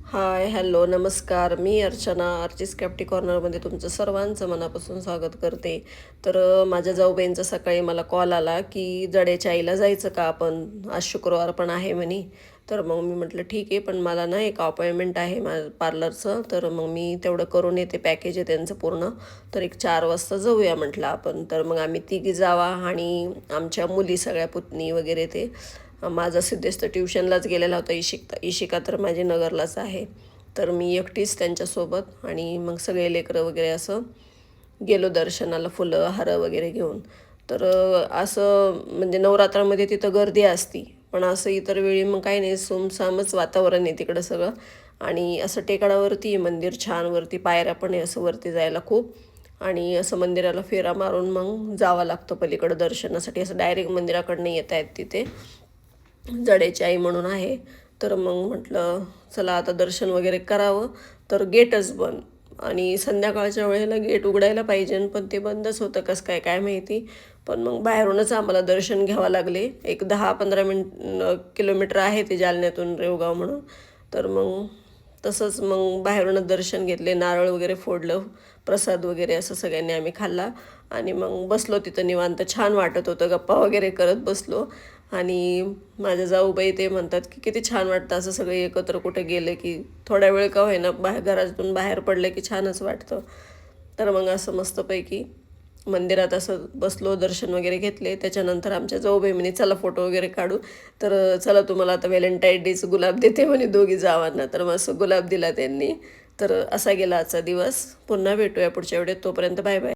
हाय, hello, नमस्कार. मी Archana, Archies कॅप्टी कॉर्नरमध्ये तुमचं सर्वांचं मनापासून स्वागत करते. तर माझ्या जाऊबाईंचा सकाळी मला कॉल आला, की जडेच्या आईला जायचं का आपण? आज शुक्रवार पण आहे म्हणे. तर मग मी म्हटलं ठीक आहे, पण मला ना एक अपॉइंटमेंट आहे पार्लरचं, तर मग मी तेवढं करून येते, पॅकेज आहे त्यांचं पूर्ण. तर एक 4 वाजता जाऊया म्हटलं आपण. तर मग आम्ही तिघी जावा आणि आमच्या मुली सगळ्या पुतणी वगैरे ते. माझा सिद्धेश तर ट्युशनलाच गेलेला होता. इशिका तर माझी नगरलाच आहे. तर मी एकटीच त्यांच्यासोबत आणि मग सगळे लेकरं वगैरे असं गेलो दर्शनाला, फुलं हारं वगैरे घेऊन. तर असं म्हणजे नवरात्रामध्ये तिथं गर्दी असती, पण असं इतर वेळी मग काही नाही, सुमसामच वातावरण आहे तिकडं सगळं. आणि असं टेकडावरती आहे मंदिर, छान वरती पायऱ्या पण आहे असं वरती जायला खूप. आणि असं मंदिराला फेरा मारून मग जावं लागतं पलीकडं दर्शनासाठी. असं डायरेक्ट मंदिराकडनं येता आहेत तिथे. जडेची आई म्हणून आहे. तर मग म्हटलं चला आता दर्शन वगैरे करावं. तर गेटच बंद आणि संध्याकाळच्या वेळेला गेट उघडायला पाहिजे, पण ते बंदच होतं कसं काय काय माहिती. पण मग बाहेरूनच आम्हाला दर्शन घ्यावं लागले. एक 10-15 किलोमीटर आहे ते जालन्यातून रेवगाव म्हणून. तर मग तसंच मग बाहेरूनच दर्शन घेतले, नारळ वगैरे फोडलं, प्रसाद वगैरे असं सगळ्यांनी आम्ही खाल्ला. आणि मग बसलो तिथं निवांत, छान वाटत होतं, गप्पा वगैरे करत बसलो. आणि माझ्या जाऊबाई ते म्हणतात की किती छान वाटतं असं सगळे एकत्र कुठे गेले की, थोड्या वेळ का होईना घरातून बाहेर पडलं की छानच वाटतं. तर मग असं मस्तपैकी मंदिरात असं बसलो, दर्शन वगैरे घेतले. त्याच्यानंतर आमच्या जाऊबाई म्हणे चला फोटो वगैरे काढू. तर चला तुम्हाला आता व्हॅलेंटाईन डेचं गुलाब देते म्हणे दोघी जावांना. तर मग असं गुलाब दिला त्यांनी. तर असा गेला आजचा दिवस. पुन्हा भेटूया पुढच्या वेळेत. तोपर्यंत बाय बाय.